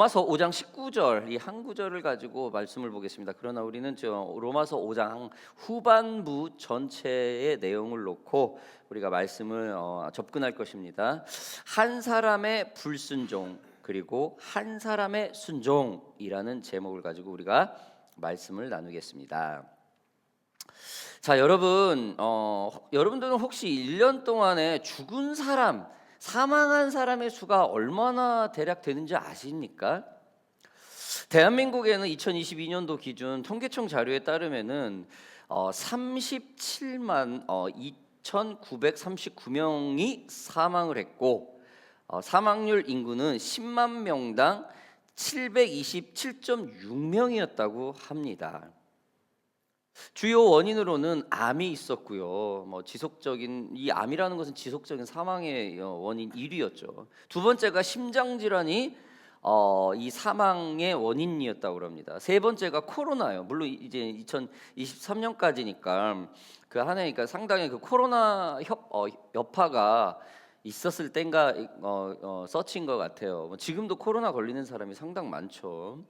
로마서 5장 19절 이 한 구절을 가지고 말씀을 보겠습니다. 그러나 우리는 로마서 5장 후반부 전체의 내용을 놓고 우리가 말씀을 접근할 것입니다. 한 사람의 불순종 그리고 한 사람의 순종이라는 제목을 가지고 우리가 말씀을 나누겠습니다. 자, 여러분들은 혹시 1년 동안에 죽은 사람, 사망한 사람의 수가 얼마나 대략 되는지 아십니까? 대한민국에는 2022년도 기준 통계청 자료에 따르면은 37만 2,939명이 사망을 했고 사망률 인구는 10만 명당 727.6명이었다고 합니다. 주요 원인으로는 암이 있었고요. 지속적인 이 암이라는 것은 지속적인 사망의 원인 1위였죠. 두 번째가 심장 질환이 이 사망의 원인이었다고 합니다. 세 번째가 코로나요. 물론 이제 2023년까지니까 그 한 해니까 상당히 그 코로나 여파가 있었을 땐가 서치인 것 같아요. 지금도 코로나 걸리는 사람이 상당 많죠.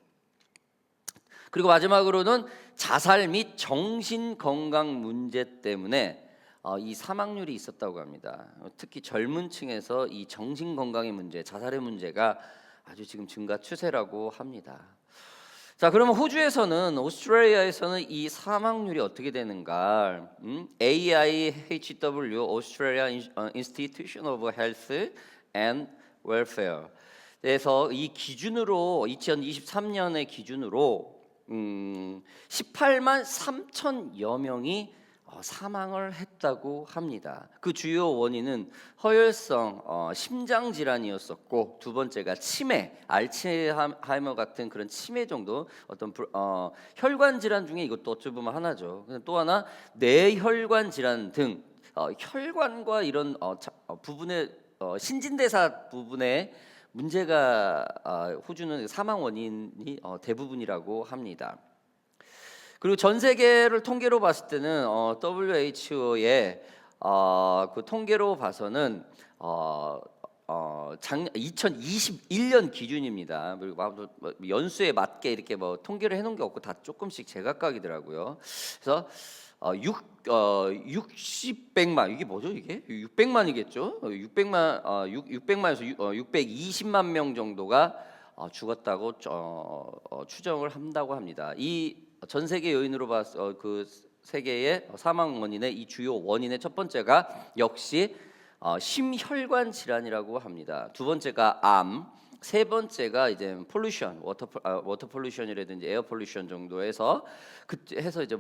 그리고 마지막으로는 자살 및 정신 건강 문제 때문에 이 사망률이 있었다고 합니다. 특히 젊은 층에서 이 정신 건강의 문제, 자살의 문제가 아주 지금 증가 추세라고 합니다. 자, 그러면 호주에서는 오스트레일리아에서는 이 사망률이 어떻게 되는가? AIHW Australia Institution of Health and Welfare. 그래서 이 기준으로 2023년의 기준으로 18만 3천여 명이 사망을 했다고 합니다. 그 주요 원인은 허혈성 심장 질환이었었고 두 번째가 치매, 알츠하이머 같은 그런 치매 정도 어떤 혈관 질환 중에 이것도 어찌 보면 하나죠. 또 하나 뇌혈관 질환 등 혈관과 이런 부분의 신진대사 부분에 문제가 호주는 사망 원인이 대부분이라고 합니다. 그리고 전 세계를 통계로 봤을 때는 WHO의 그 통계로 봐서는 2021년 기준입니다. 그리고 연수에 맞게 이렇게 통계를 해놓은 게 없고 다 조금씩 제각각이더라고요. 그래서 60백만 이게 뭐죠 이게? 600만이겠죠? 600만에서 620만 명 정도가 죽었다고 추정을 한다고 합니다. 이 전 세계 요인으로 봐서 그 세계의 사망 원인의 이 주요 원인의 첫 번째가 역시 심혈관 질환이라고 합니다. 두 번째가 암, 세 번째가 이제 폴루션, 워터 폴루션이라든지 에어 폴루션 정도에서 해서 이제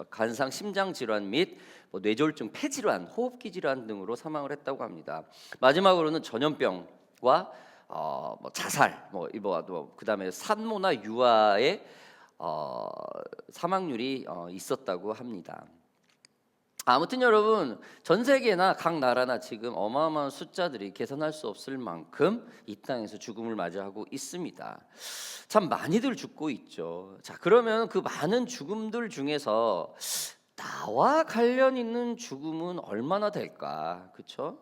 관상 심장 질환 및 뇌졸중, 폐질환, 호흡기 질환 등으로 사망을 했다고 합니다. 마지막으로는 전염병과 자살, 그다음에 산모나 유아의 사망률이 있었다고 합니다. 아무튼 여러분 전 세계나 각 나라나 지금 어마어마한 숫자들이 계산할 수 없을 만큼 이 땅에서 죽음을 맞이하고 있습니다. 참 많이들 죽고 있죠. 자, 그러면 그 많은 죽음들 중에서 나와 관련 있는 죽음은 얼마나 될까? 그렇죠?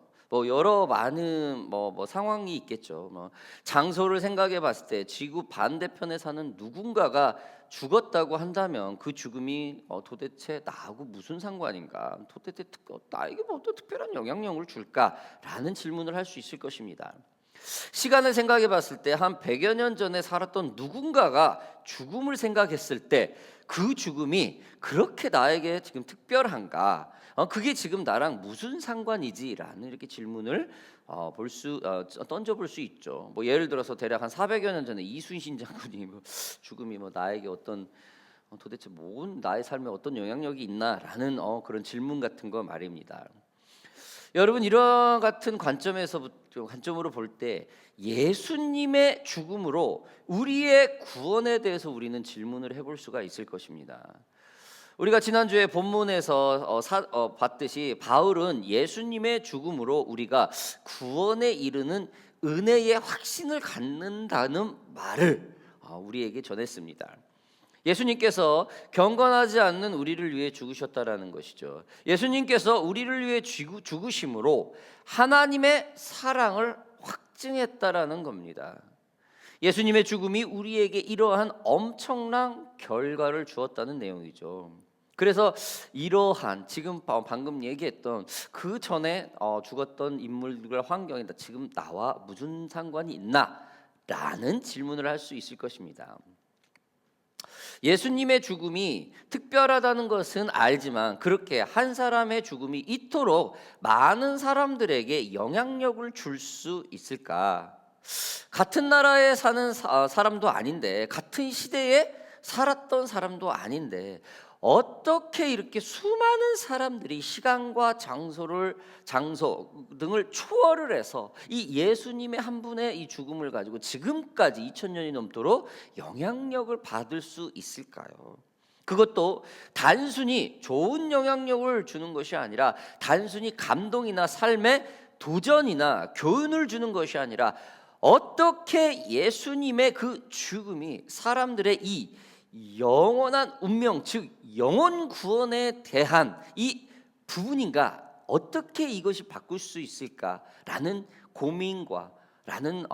여러 많은 상황이 있겠죠. 장소를 생각해 봤을 때 지구 반대편에 사는 누군가가 죽었다고 한다면 그 죽음이 도대체 나하고 무슨 상관인가? 도대체 나에게 어떤 특별한 영향력을 줄까라는 질문을 할 수 있을 것입니다. 시간을 생각해 봤을 때 한 100여 년 전에 살았던 누군가가 죽음을 생각했을 때 그 죽음이 그렇게 나에게 지금 특별한가? 그게 지금 나랑 무슨 상관이지라는 이렇게 질문을 던져볼 수 있죠. 예를 들어서 대략 한 400여 년 전에 이순신 장군이 죽음이 나에게 어떤 도대체 나의 삶에 어떤 영향력이 있나라는 그런 질문 같은 거 말입니다. 여러분 이런 같은 관점으로 볼 때 예수님의 죽음으로 우리의 구원에 대해서 우리는 질문을 해볼 수가 있을 것입니다. 우리가 지난주에 본문에서 봤듯이 바울은 예수님의 죽음으로 우리가 구원에 이르는 은혜의 확신을 갖는다는 말을 우리에게 전했습니다. 예수님께서 경건하지 않는 우리를 위해 죽으셨다라는 것이죠. 예수님께서 우리를 위해 죽으심으로 하나님의 사랑을 확증했다라는 겁니다. 예수님의 죽음이 우리에게 이러한 엄청난 결과를 주었다는 내용이죠. 그래서 이러한 지금 방금 얘기했던 그 전에 죽었던 인물들과 환경이 지금 나와 무슨 상관이 있나? 라는 질문을 할 수 있을 것입니다. 예수님의 죽음이 특별하다는 것은 알지만 그렇게 한 사람의 죽음이 이토록 많은 사람들에게 영향력을 줄 수 있을까? 같은 나라에 사는 사람도 아닌데, 같은 시대에 살았던 사람도 아닌데, 어떻게 이렇게 수많은 사람들이 시간과 장소 등을 초월을 해서 이 예수님의 한 분의 이 죽음을 가지고 지금까지 2000년이 넘도록 영향력을 받을 수 있을까요? 그것도 단순히 좋은 영향력을 주는 것이 아니라 단순히 감동이나 삶의 도전이나 교훈을 주는 것이 아니라 어떻게 예수님의 그 죽음이 사람들의 이 영원한 운명, 즉 영혼 구원에 대한 이 부분인가, 어떻게 이것이 바꿀 수 있을까라는 고민과 라는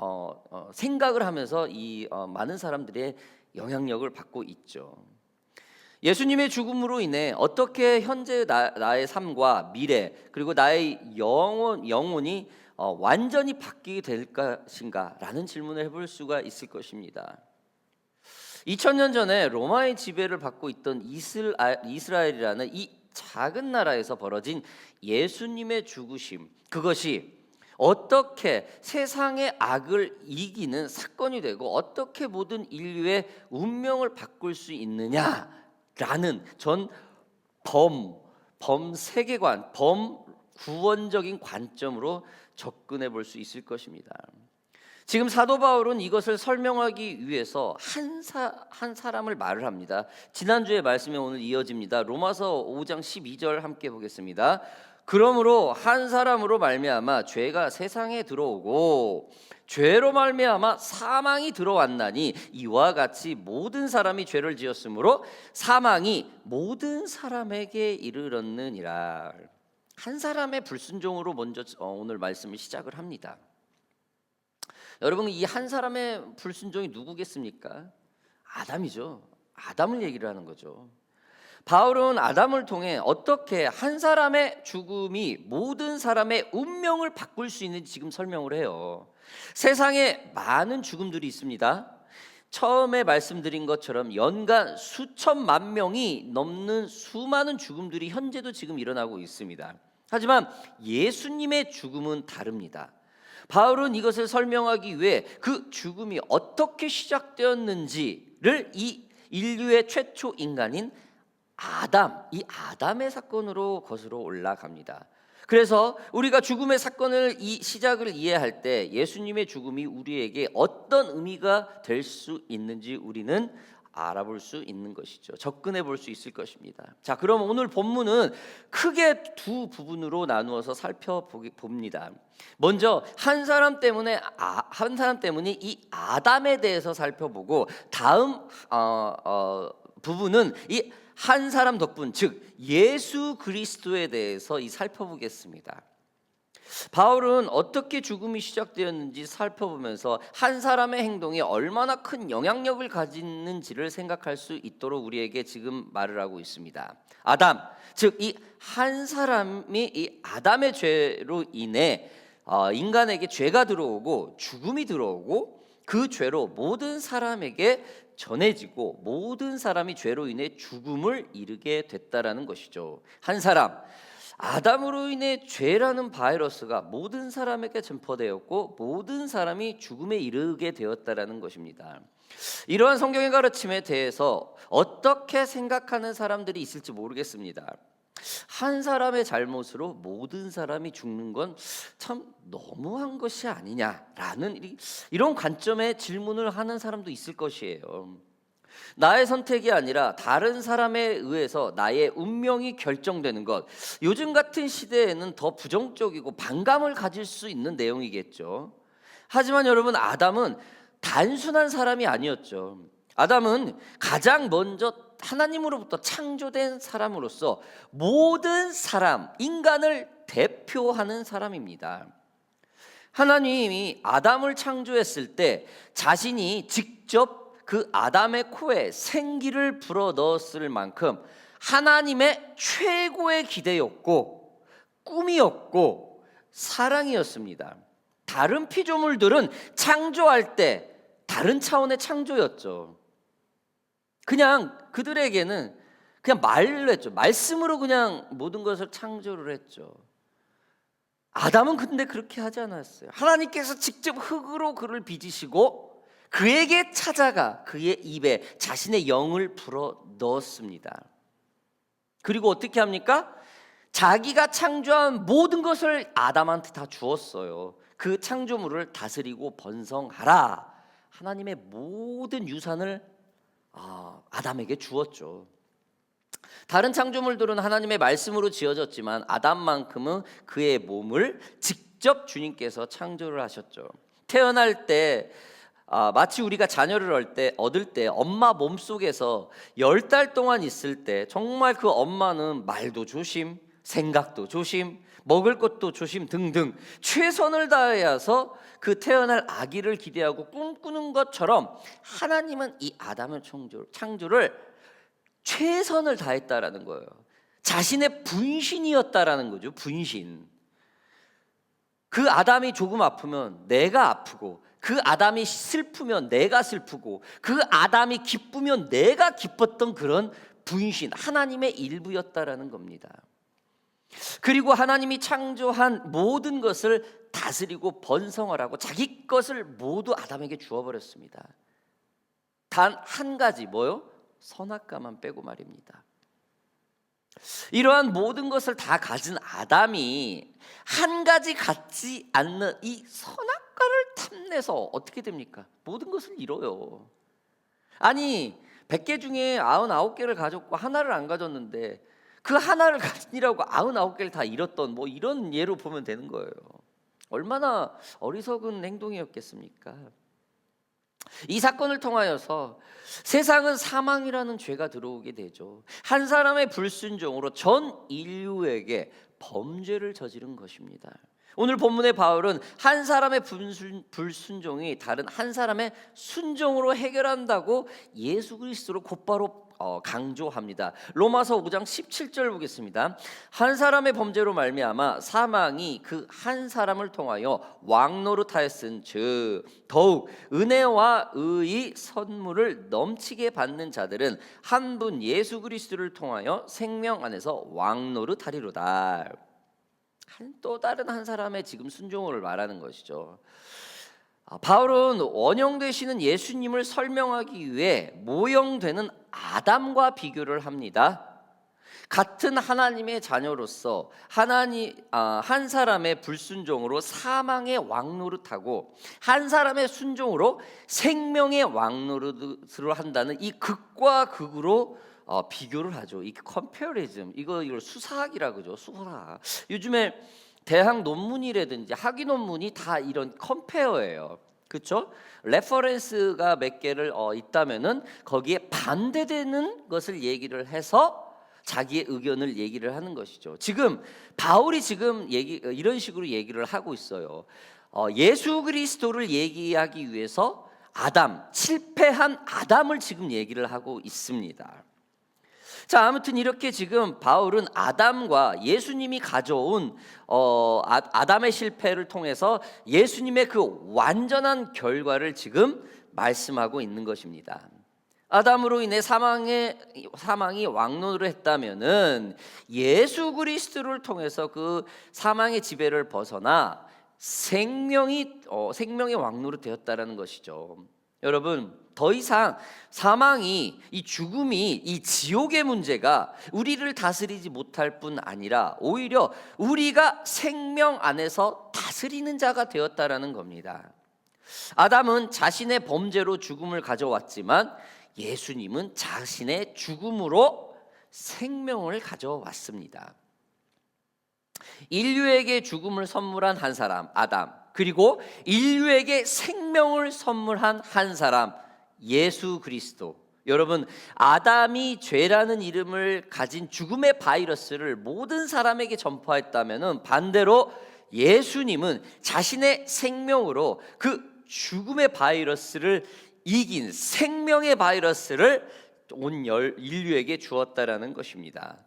생각을 하면서 이 많은 사람들의 영향력을 받고 있죠. 예수님의 죽음으로 인해 어떻게 현재 나의 삶과 미래 그리고 나의 영혼이 완전히 바뀌게 될 것인가라는 질문을 해볼 수가 있을 것입니다. 2000년 전에 로마의 지배를 받고 있던 이스라엘이라는 이 작은 나라에서 벌어진 예수님의 죽으심, 그것이 어떻게 세상의 악을 이기는 사건이 되고 어떻게 모든 인류의 운명을 바꿀 수 있느냐라는 전 범세계관, 범구원적인 관점으로 접근해 볼 수 있을 것입니다. 지금 사도 바울은 이것을 설명하기 위해서 한 사람을 말을 합니다. 지난주의 말씀에 오늘 이어집니다. 로마서 5장 12절 함께 보겠습니다. 그러므로 한 사람으로 말미암아 죄가 세상에 들어오고 죄로 말미암아 사망이 들어왔나니 이와 같이 모든 사람이 죄를 지었으므로 사망이 모든 사람에게 이르렀느니라. 한 사람의 불순종으로 먼저 오늘 말씀을 시작을 합니다. 여러분, 이 한 사람의 불순종이 누구겠습니까? 아담이죠. 아담을 얘기를 하는 거죠. 바울은 아담을 통해 어떻게 한 사람의 죽음이 모든 사람의 운명을 바꿀 수 있는지 지금 설명을 해요. 세상에 많은 죽음들이 있습니다. 처음에 말씀드린 것처럼 연간 수천만 명이 넘는 수많은 죽음들이 현재도 지금 일어나고 있습니다. 하지만 예수님의 죽음은 다릅니다. 바울은 이것을 설명하기 위해 그 죽음이 어떻게 시작되었는지를 이 인류의 최초 인간인 이 아담의 사건으로 거슬러 올라갑니다. 그래서 우리가 죽음의 사건을 이 시작을 이해할 때 예수님의 죽음이 우리에게 어떤 의미가 될 수 있는지 우리는 알아볼 수 있는 것이죠. 접근해 볼 수 있을 것입니다. 자, 그럼 오늘 본문은 크게 두 부분으로 나누어서 살펴봅니다. 먼저 한 사람 때문에 이 아담에 대해서 살펴보고 다음 부분은 이 한 사람 덕분, 즉 예수 그리스도에 대해서 살펴보겠습니다. 바울은 어떻게 죽음이 시작되었는지 살펴보면서 한 사람의 행동이 얼마나 큰 영향력을 가지는지를 생각할 수 있도록 우리에게 지금 말을 하고 있습니다. 아담, 즉 이 한 사람이 이 아담의 죄로 인해 인간에게 죄가 들어오고 죽음이 들어오고 그 죄로 모든 사람에게 전해지고 모든 사람이 죄로 인해 죽음을 이르게 됐다라는 것이죠. 한 사람, 아담으로 인해 죄라는 바이러스가 모든 사람에게 전파되었고 모든 사람이 죽음에 이르게 되었다라는 것입니다. 이러한 성경의 가르침에 대해서 어떻게 생각하는 사람들이 있을지 모르겠습니다. 한 사람의 잘못으로 모든 사람이 죽는 건 참 너무한 것이 아니냐라는 이런 관점의 질문을 하는 사람도 있을 것이에요. 나의 선택이 아니라 다른 사람에 의해서 나의 운명이 결정되는 것, 요즘 같은 시대에는 더 부정적이고 반감을 가질 수 있는 내용이겠죠. 하지만 여러분, 아담은 단순한 사람이 아니었죠. 아담은 가장 먼저 하나님으로부터 창조된 사람으로서 모든 사람, 인간을 대표하는 사람입니다. 하나님이 아담을 창조했을 때 자신이 직접 그 아담의 코에 생기를 불어 넣었을 만큼 하나님의 최고의 기대였고 꿈이었고 사랑이었습니다. 다른 피조물들은 창조할 때 다른 차원의 창조였죠. 그냥 그들에게는 그냥 말로 했죠. 말씀으로 그냥 모든 것을 창조를 했죠. 아담은 근데 그렇게 하지 않았어요. 하나님께서 직접 흙으로 그를 빚으시고 그에게 찾아가 그의 입에 자신의 영을 불어 넣었습니다. 그리고 어떻게 합니까? 자기가 창조한 모든 것을 아담한테 다 주었어요. 그 창조물을 다스리고 번성하라. 하나님의 모든 유산을 아담에게 주었죠. 다른 창조물들은 하나님의 말씀으로 지어졌지만 아담만큼은 그의 몸을 직접 주님께서 창조를 하셨죠. 태어날 때 마치 우리가 자녀를 얻을 때 엄마 몸속에서 10달 동안 있을 때 정말 그 엄마는 말도 조심, 생각도 조심, 먹을 것도 조심 등등 최선을 다해서 그 태어날 아기를 기대하고 꿈꾸는 것처럼 하나님은 이 아담의 창조를 최선을 다했다라는 거예요. 자신의 분신이었다라는 거죠. 분신. 그 아담이 조금 아프면 내가 아프고, 그 아담이 슬프면 내가 슬프고, 그 아담이 기쁘면 내가 기뻤던 그런 분신, 하나님의 일부였다라는 겁니다. 그리고 하나님이 창조한 모든 것을 다스리고 번성하라고 자기 것을 모두 아담에게 주어버렸습니다. 단 한 가지, 뭐요? 선악과만 빼고 말입니다. 이러한 모든 것을 다 가진 아담이 한 가지 갖지 않는 이 선악과를 탐내서 어떻게 됩니까? 모든 것을 잃어요. 아니 100개 중에 99개를 가졌고 하나를 안 가졌는데 그 하나를 가지라고 99개를 다 잃었던 뭐 이런 예로 보면 되는 거예요. 얼마나 어리석은 행동이었겠습니까? 이 사건을 통하여서 세상은 사망이라는 죄가 들어오게 되죠. 한 사람의 불순종으로 전 인류에게 범죄를 저지른 것입니다. 오늘 본문의 바울은 한 사람의 불순종이 다른 한 사람의 순종으로 해결한다고 예수 그리스도를 곧바로 강조합니다. 로마서 5장 17절 보겠습니다. 한 사람의 범죄로 말미암아 사망이 그 한 사람을 통하여 왕노릇하였은즉 더욱 은혜와 의의 선물을 넘치게 받는 자들은 한 분 예수 그리스도를 통하여 생명 안에서 왕노릇하리로다. 또 다른 한 사람의 지금 순종을 말하는 것이죠. 바울은 원형 되시는 예수님을 설명하기 위해 모형되는 아담과 비교를 합니다. 같은 하나님의 자녀로서 한 사람의 불순종으로 사망의 왕노릇하고 한 사람의 순종으로 생명의 왕노릇을 한다는 이 극과 극으로 비교를 하죠. 이 컴패리즘, 이걸 수사학이라고 그러죠. 수사학. 요즘에 대학 논문이라든지 학위 논문이 다 이런 컴페어예요. 그렇죠? 레퍼런스가 몇 개를 있다면은 거기에 반대되는 것을 얘기를 해서 자기의 의견을 얘기를 하는 것이죠. 지금 바울이 지금 이런 식으로 얘기를 하고 있어요. 예수 그리스도를 얘기하기 위해서 실패한 아담을 지금 얘기를 하고 있습니다. 자, 아무튼 이렇게 지금 바울은 아담과 예수님이 가져온 아담의 실패를 통해서 예수님의 그 완전한 결과를 지금 말씀하고 있는 것입니다. 아담으로 인해 사망이 왕노를 했다면은 예수 그리스도를 통해서 그 사망의 지배를 벗어나 생명의 왕노로 되었다라는 것이죠. 여러분, 더 이상 사망이, 이 죽음이, 이 지옥의 문제가 우리를 다스리지 못할 뿐 아니라 오히려 우리가 생명 안에서 다스리는 자가 되었다라는 겁니다. 아담은 자신의 범죄로 죽음을 가져왔지만 예수님은 자신의 죽음으로 생명을 가져왔습니다. 인류에게 죽음을 선물한 한 사람, 아담, 그리고 인류에게 생명을 선물한 한 사람, 예수 그리스도. 여러분, 아담이 죄라는 이름을 가진 죽음의 바이러스를 모든 사람에게 전파했다면 반대로 예수님은 자신의 생명으로 그 죽음의 바이러스를 이긴 생명의 바이러스를 온 인류에게 주었다라는 것입니다.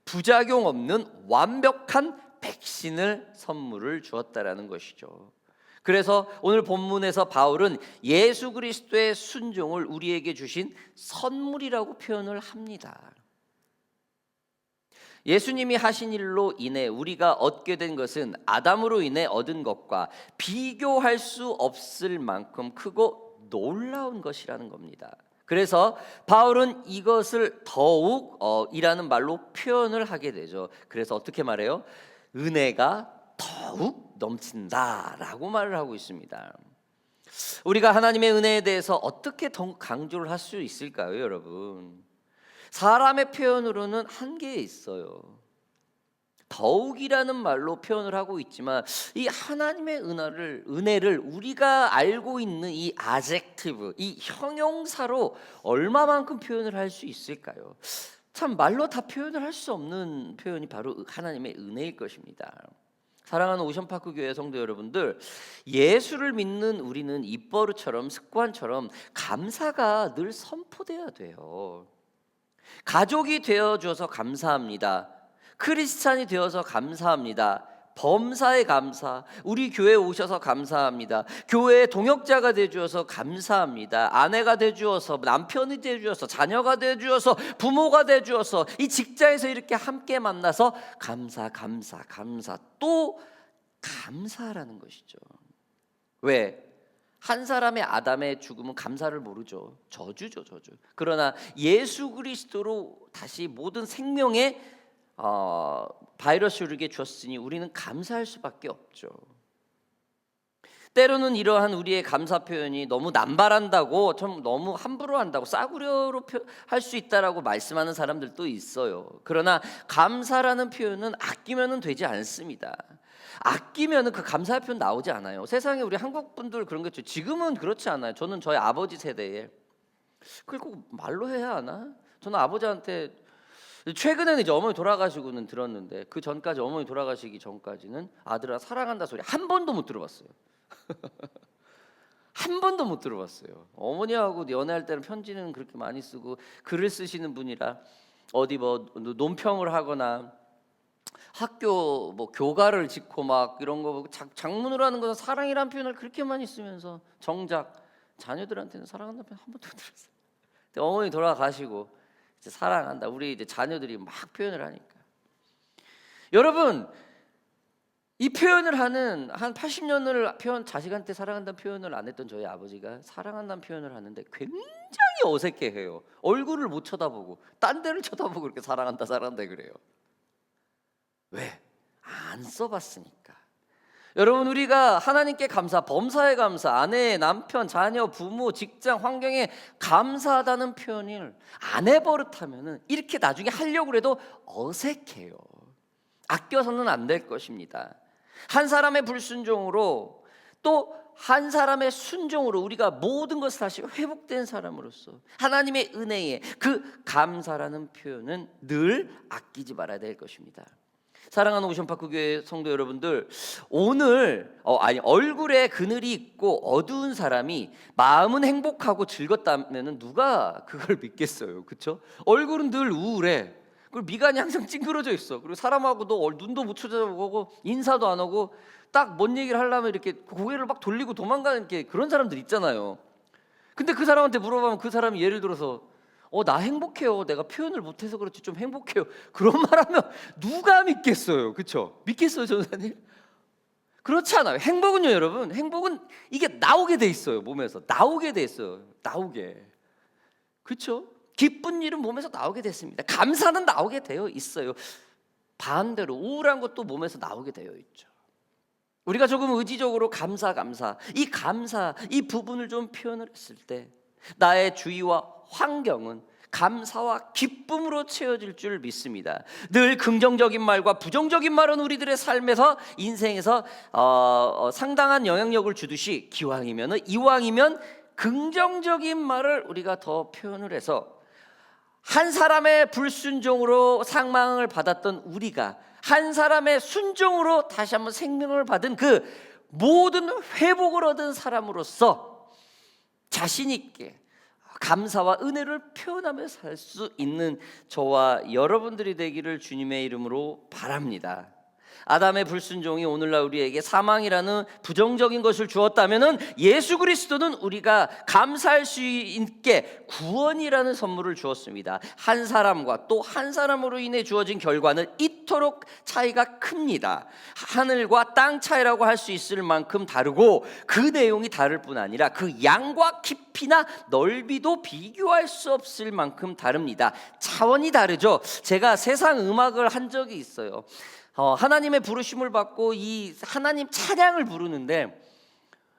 부작용 없는 완벽한 백신을 선물을 주었다라는 것이죠. 그래서 오늘 본문에서 바울은 예수 그리스도의 순종을 우리에게 주신 선물이라고 표현을 합니다. 예수님이 하신 일로 인해 우리가 얻게 된 것은 아담으로 인해 얻은 것과 비교할 수 없을 만큼 크고 놀라운 것이라는 겁니다. 그래서 바울은 이것을 더욱 이라는 말로 표현을 하게 되죠. 그래서 어떻게 말해요? 은혜가 더욱 넘친다라고 말을 하고 있습니다. 우리가 하나님의 은혜에 대해서 어떻게 더 강조를 할 수 있을까요, 여러분? 사람의 표현으로는 한계에 있어요. 더욱이라는 말로 표현을 하고 있지만 이 하나님의 은혜를 우리가 알고 있는 이 adjective, 이 형용사로 얼마만큼 표현을 할 수 있을까요? 참 말로 다 표현을 할 수 없는 표현이 바로 하나님의 은혜일 것입니다. 사랑하는 오션파크 교회 성도 여러분들, 예수를 믿는 우리는 입버릇처럼 습관처럼 감사가 늘 선포돼야 돼요. 가족이 되어줘서 감사합니다. 크리스찬이 되어서 감사합니다. 범사에 감사, 우리 교회에 오셔서 감사합니다. 교회의 동역자가 되어주어서 감사합니다. 아내가 되어주어서, 남편이 되어주어서, 자녀가 되어주어서, 부모가 되어주어서, 이 직장에서 이렇게 함께 만나서 감사 또 감사라는 것이죠. 왜? 한 사람의 아담의 죽음은 감사를 모르죠. 저주죠, 저주. 그러나 예수 그리스도로 다시 모든 생명의 바이러스를 우리에게 주었으니 우리는 감사할 수밖에 없죠. 때로는 이러한 우리의 감사 표현이 너무 남발한다고, 좀 너무 함부로 한다고, 싸구려로 할 수 있다라고 말씀하는 사람들도 있어요. 그러나 감사라는 표현은 아끼면은 되지 않습니다. 아끼면은 그 감사 표현 나오지 않아요. 세상에 우리 한국 분들 그런 게 있죠. 지금은 그렇지 않아요. 저는 저희 아버지 세대에 그걸 꼭 말로 해야 하나? 저는 아버지한테 최근에는 이제 어머니 돌아가시고는 들었는데 그 전까지 어머니 돌아가시기 전까지는 아들아 사랑한다 소리 한 번도 못 들어봤어요. 한 번도 못 들어봤어요. 어머니하고 연애할 때는 편지는 그렇게 많이 쓰고 글을 쓰시는 분이라 어디 뭐 논평을 하거나 학교 뭐 교가를 짓고 막 이런 거 장문으로 하는 것은 사랑이라는 표현을 그렇게 많이 쓰면서 정작 자녀들한테는 사랑한다는 표현 한 번도 못 들었어요. 근데 어머니 돌아가시고 이제 사랑한다. 우리 이제 자녀들이 막 표현을 하니까. 여러분 이 표현을 하는 한 80년을 자식한테 사랑한다는 표현을 안 했던 저희 아버지가 사랑한다는 표현을 하는데 굉장히 어색해해요. 얼굴을 못 쳐다보고 딴 데를 쳐다보고 그렇게 사랑한다 그래요. 왜? 안 써봤으니까. 여러분 우리가 하나님께 감사, 범사에 감사, 아내, 남편, 자녀, 부모, 직장, 환경에 감사하다는 표현을 안 해버릇하면은 이렇게 나중에 하려고 해도 어색해요. 아껴서는 안 될 것입니다. 한 사람의 불순종으로 또 한 사람의 순종으로 우리가 모든 것을 다시 회복된 사람으로서 하나님의 은혜에 그 감사라는 표현은 늘 아끼지 말아야 될 것입니다. 사랑하는 오션파크 교회 성도 여러분들, 오늘 얼굴에 그늘이 있고 어두운 사람이 마음은 행복하고 즐겁다면은 누가 그걸 믿겠어요, 그렇죠? 얼굴은 늘 우울해. 그리고 미간이 항상 찡그러져 있어. 그리고 사람하고도 눈도 못 쳐다보고 인사도 안 하고 딱 뭔 얘기를 하려면 이렇게 고개를 막 돌리고 도망가는 게 그런 사람들 있잖아요. 근데 그 사람한테 물어보면 그 사람이 예를 들어서 나 행복해요. 내가 표현을 못해서 그렇지 좀 행복해요. 그런 말하면 누가 믿겠어요, 그렇죠? 믿겠어요, 전사님? 그렇지 않아요. 행복은요, 여러분. 행복은 이게 나오게 돼 있어요, 몸에서 나오게 돼 있어요. 나오게, 그렇죠? 기쁜 일은 몸에서 나오게 됐습니다. 감사는 나오게 되어 있어요. 반대로 우울한 것도 몸에서 나오게 되어 있죠. 우리가 조금 의지적으로 감사 이 부분을 좀 표현을 했을 때 나의 주위와 환경은 감사와 기쁨으로 채워질 줄 믿습니다. 늘 긍정적인 말과 부정적인 말은 우리들의 삶에서 인생에서 상당한 영향력을 주듯이 이왕이면 긍정적인 말을 우리가 더 표현을 해서 한 사람의 불순종으로 상망을 받았던 우리가 한 사람의 순종으로 다시 한번 생명을 받은 그 모든 회복을 얻은 사람으로서 자신 있게 감사와 은혜를 표현하며 살 수 있는 저와 여러분들이 되기를 주님의 이름으로 바랍니다. 아담의 불순종이 오늘날 우리에게 사망이라는 부정적인 것을 주었다면은 예수 그리스도는 우리가 감사할 수 있게 구원이라는 선물을 주었습니다. 한 사람과 또 한 사람으로 인해 주어진 결과는 이토록 차이가 큽니다. 하늘과 땅 차이라고 할 수 있을 만큼 다르고 그 내용이 다를 뿐 아니라 그 양과 깊이나 넓이도 비교할 수 없을 만큼 다릅니다. 차원이 다르죠. 제가 세상 음악을 한 적이 있어요. 하나님의 부르심을 받고 이 하나님 찬양을 부르는데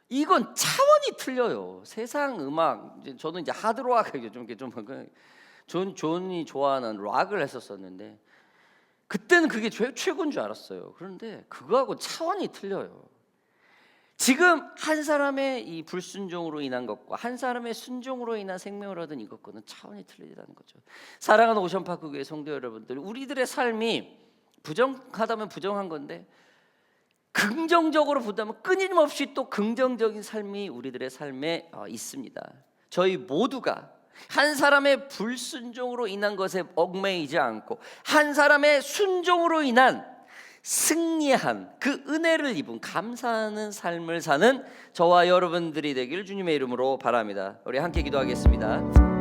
이건 차원이 틀려요. 세상 음악, 저는 이제 하드락 존이 좋아하는 락을 했었었는데 그때는 그게 최고인 줄 알았어요. 그런데 그거하고 차원이 틀려요. 지금 한 사람의 이 불순종으로 인한 것과 한 사람의 순종으로 인한 생명을 얻은 이것과는 차원이 틀리다는 거죠. 사랑하는 오션파크 교회 성도 여러분들, 우리들의 삶이 부정하다면 부정한 건데 긍정적으로 보다면 끊임없이 또 긍정적인 삶이 우리들의 삶에 있습니다. 저희 모두가 한 사람의 불순종으로 인한 것에 얽매이지 않고 한 사람의 순종으로 인한 승리한 그 은혜를 입은 감사하는 삶을 사는 저와 여러분들이 되길 주님의 이름으로 바랍니다. 우리 함께 기도하겠습니다.